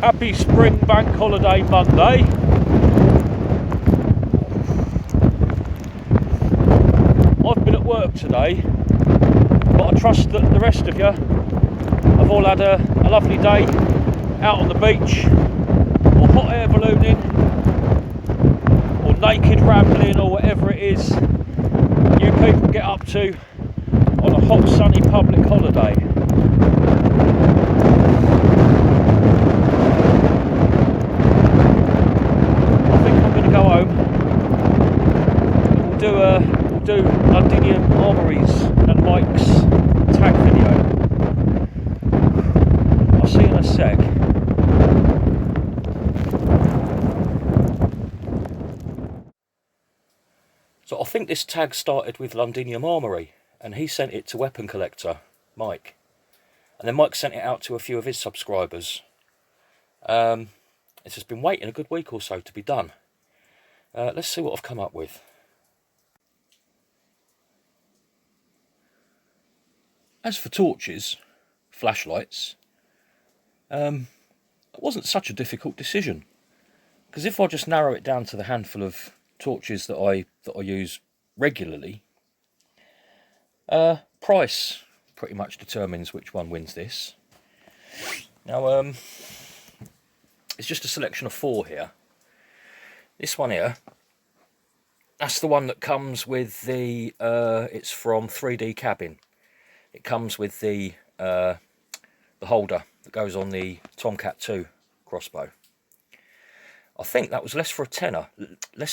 Happy Spring Bank Holiday Monday. I've been at work today, but I trust that the rest of you have all had a lovely day out on the beach, or hot air ballooning, or naked rambling, or whatever it is you people get up to on a hot sunny public holiday. Go home and we'll do Londinium Armories and Mike's tag video. I'll see you in a sec. So I think this tag started with Londinium Armory, and he sent it to Weapon Collector Mike, and then Mike sent it out to a few of his subscribers. It's just been waiting a good week or so to be done. Let's see what I've come up with. As for torches, flashlights, it wasn't such a difficult decision, because if I just narrow it down to the handful of torches that I use regularly, price pretty much determines which one wins this. Now, it's just a selection of 4 here. This one here, that's the one that comes with the, it's from 3D Cabin. It comes with the holder that goes on the Tomcat 2 crossbow. I think that was less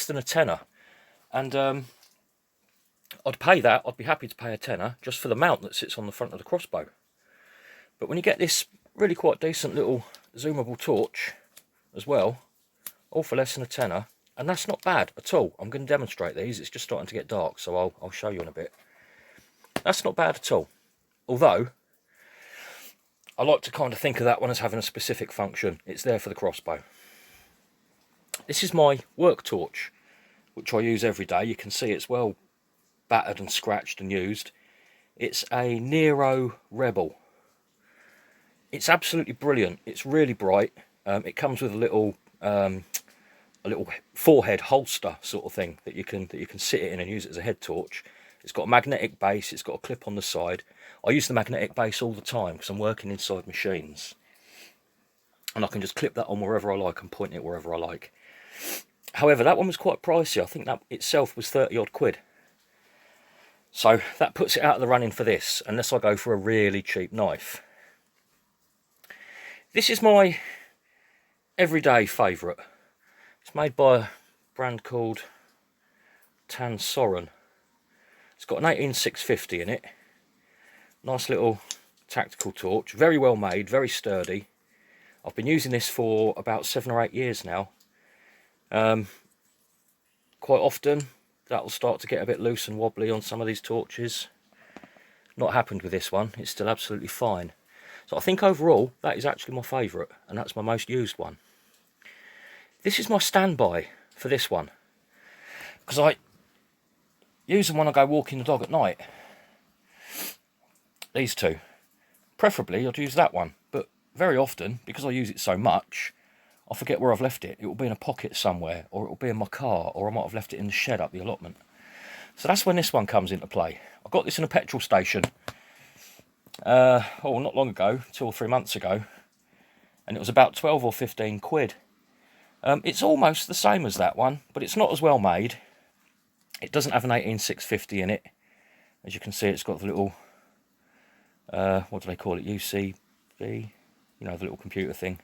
than a tenner. And I'd pay that, I'd be happy to pay a tenner just for the mount that sits on the front of the crossbow. But when you get this really quite decent little zoomable torch as well, all for less than a tenner, and that's not bad at all. I'm going to demonstrate these. It's just starting to get dark, so I'll show you in a bit. That's not bad at all. Although, I like to kind of think of that one as having a specific function. It's there for the crossbow. This is my work torch, which I use every day. You can see it's well battered and scratched and used. It's a Nero Rebel. It's absolutely brilliant. It's really bright. It comes with a little forehead holster sort of thing that you can sit it in and use it as a head torch. It's got a magnetic base. It's got a clip on the side. I use the magnetic base all the time because I'm working inside machines, and I can just clip that on wherever I like and point it wherever I like. However, that one was quite pricey. I think that itself was 30 odd quid. So that puts it out of the running for this, unless I go for a really cheap knife. This is my everyday favourite. It's made by a brand called Tan Soren. It's got an 18650 in it. Nice little tactical torch. Very well made, very sturdy. I've been using this for about 7 or 8 years now. Quite often that'll start to get a bit loose and wobbly on some of these torches. Not happened with this one. It's still absolutely fine. So I think overall that is actually my favourite, and that's my most used one. This is my standby for this one, because I use them when I go walking the dog at night. These two. Preferably I'd use that one, but very often, because I use it so much, I forget where I've left it. It will be in a pocket somewhere, or it will be in my car, or I might have left it in the shed up the allotment. So that's when this one comes into play. I got this in a petrol station, not long ago, 2 or 3 months ago, and it was about 12 or 15 quid. It's almost the same as that one, but it's not as well made. It doesn't have an 18650 in it. As you can see, it's got the little, what do they call it, UCB, you know, the little computer thing.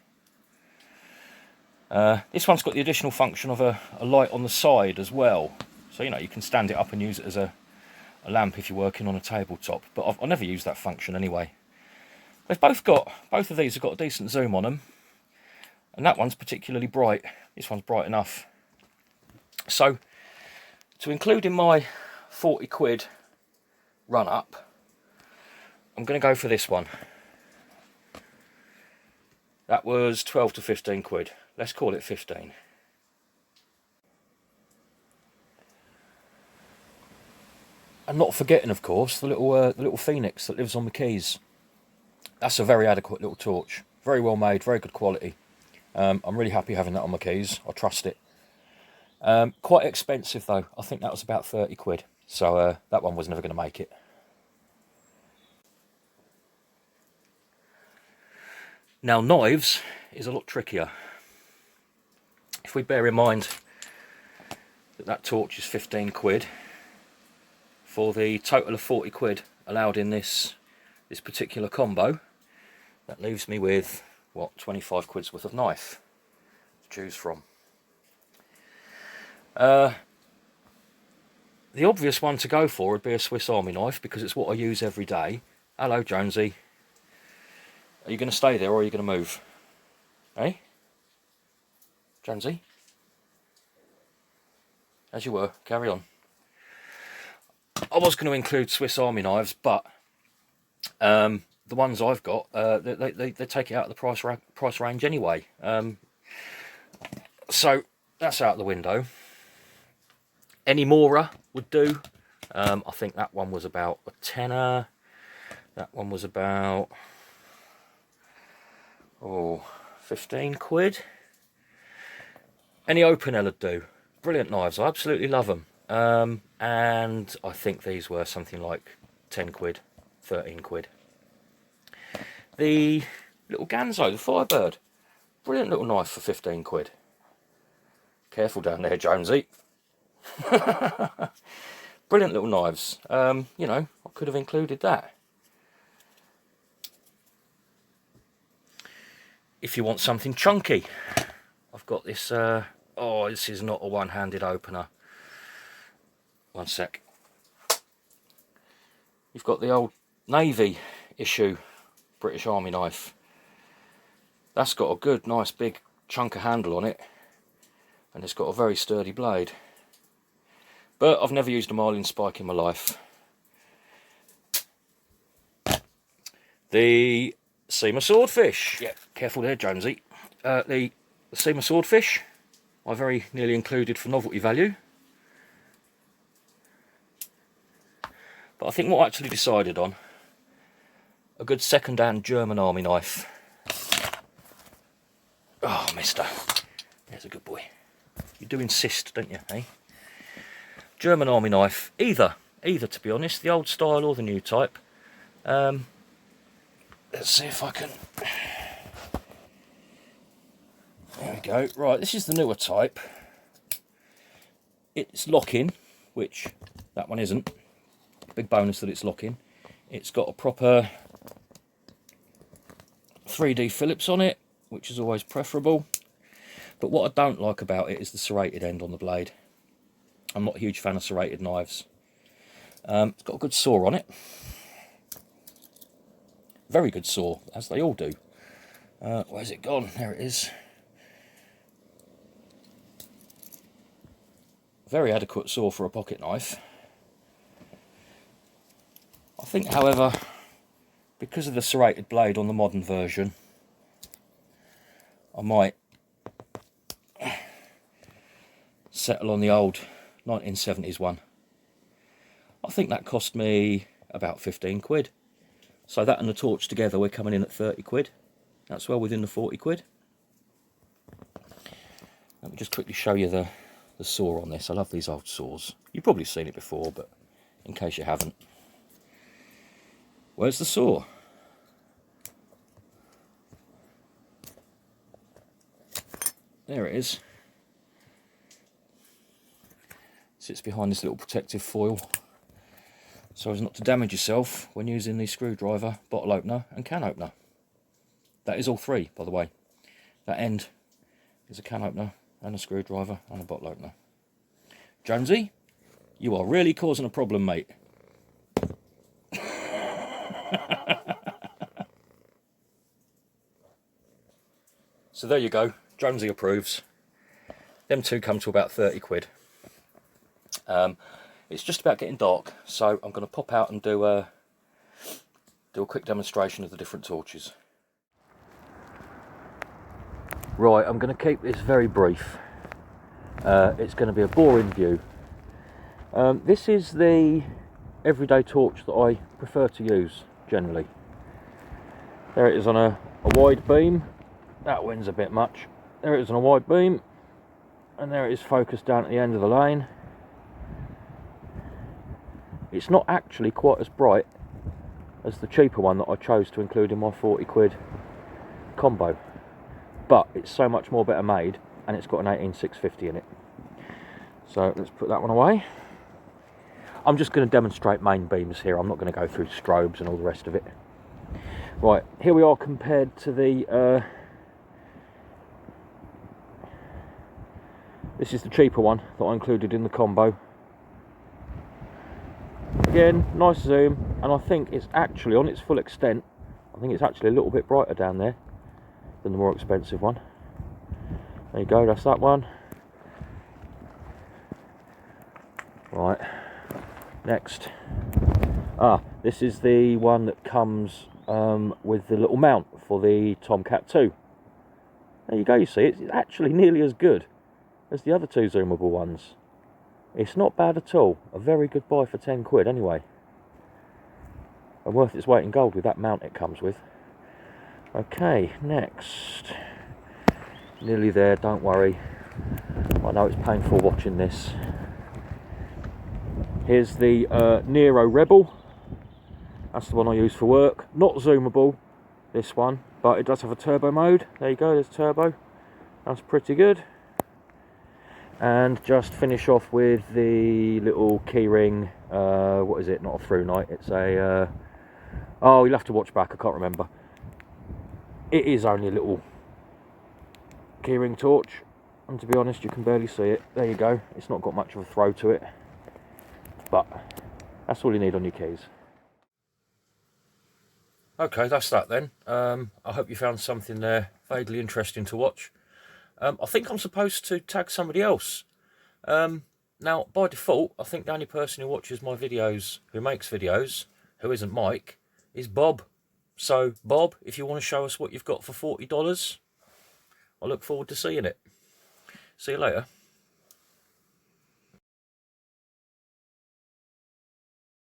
This one's got the additional function of a light on the side as well. So, you know, you can stand it up and use it as a lamp if you're working on a tabletop. But I never use that function anyway. Both of these have got a decent zoom on them. And that one's particularly bright. This one's bright enough. So, to include in my 40 quid run up, I'm going to go for this one. That was 12 to 15 quid. Let's call it 15. And not forgetting, of course, the little Phoenix that lives on the keys. That's a very adequate little torch. Very well made, very good quality. I'm really happy having that on my keys. I trust it. Quite expensive though. I think that was about 30 quid. So that one was never going to make it. Now knives is a lot trickier. If we bear in mind that that torch is 15 quid, for the total of 40 quid allowed in this particular combo, that leaves me with, what, 25 quid's worth of knife to choose from. The obvious one to go for would be a Swiss Army knife, because it's what I use every day. Hello, Jonesy. Are you going to stay there or are you going to move? Hey? Jonesy? As you were, carry on. I was going to include Swiss Army knives, but the ones I've got, they take it out of the price range anyway. So that's out the window. Any Mora would do. I think that one was about a tenner. That one was about 15 quid. Any Opinel would do. Brilliant knives. I absolutely love them. And I think these were something like 10 quid, 13 quid. The little Ganzo, the Firebird. Brilliant little knife for 15 quid. Careful down there, Jonesy. Brilliant little knives. You know, I could have included that. If you want something chunky, I've got this. Oh, this is not a one-handed opener. One sec. You've got the old Navy issue British Army knife. That's got a good, nice, big chunk of handle on it, and it's got a very sturdy blade. But I've never used a marline spike in my life. The Syma Swordfish. Yeah, careful there, Jonesy. The Syma Swordfish, I very nearly included for novelty value. But I think what I actually decided on, a good second-hand German army knife. Oh, mister. There's a good boy. You do insist, don't you, eh? German army knife. Either to be honest, the old style or the new type. Let's see if I can... There we go. Right, this is the newer type. It's lock-in, which that one isn't. Big bonus that it's lock-in. It's got a proper 3D Phillips on it, which is always preferable. But what I don't like about it is the serrated end on the blade. I'm not a huge fan of serrated knives. It's got a good saw on it. Very good saw, as they all do. Where's it gone? There it is. Very adequate saw for a pocket knife. I think, however, because of the serrated blade on the modern version, I might settle on the old 1970s one. I think that cost me about 15 quid. So that and the torch together, we're coming in at 30 quid. That's well within the 40 quid. Let me just quickly show you the saw on this. I love these old saws. You've probably seen it before, but in case you haven't. Where's the saw? There it is. Sits behind this little protective foil so as not to damage yourself when using the screwdriver, bottle opener and can opener. That is all three, by the way. That end is a can opener and a screwdriver and a bottle opener. Jonesy, you are really causing a problem, mate. So there you go, Jonesy approves. Them two come to about 30 quid. It's just about getting dark, so I'm going to pop out and do a quick demonstration of the different torches. Right, I'm going to keep this very brief. It's going to be a boring view. This is the everyday torch that I prefer to use, generally. There it is on a wide beam. That wind's a bit much. there it is on a wide beam, and there it is focused down at the end of the lane. It's not actually quite as bright as the cheaper one that I chose to include in my 40 quid combo, but it's so much more better made, and it's got an 18650 in it. So let's put that one away. I'm just going to demonstrate main beams here. I'm not going to go through strobes and all the rest of it. Right, here we are compared to the this is the cheaper one that I included in the combo. Again, nice zoom, and I think it's actually on its full extent. I think it's actually a little bit brighter down there than the more expensive one. There you go, that's that one. Right, next. This is the one that comes with the little mount for the Tomcat 2. There you go, you see, it's actually nearly as good as the other two zoomable ones. It's not bad at all. A very good buy for 10 quid anyway. And worth its weight in gold with that mount it comes with. Okay, next. Nearly there, don't worry. I know it's painful watching this. Here's the Nero Rebel. That's the one I use for work. Not zoomable, this one, but it does have a turbo mode. There you go, there's turbo. That's pretty good. And just finish off with the little keyring, what is it, not a through night, it's a, oh, you'll have to watch back, I can't remember. It is only a little keyring torch, and to be honest, you can barely see it. There you go, it's not got much of a throw to it, but that's all you need on your keys. Okay, that's that then. I hope you found something there vaguely interesting to watch. I think I'm supposed to tag somebody else. Now, by default, I think the only person who watches my videos, who makes videos, who isn't Mike, is Bob. So, Bob, if you want to show us what you've got for $40, I look forward to seeing it. See you later.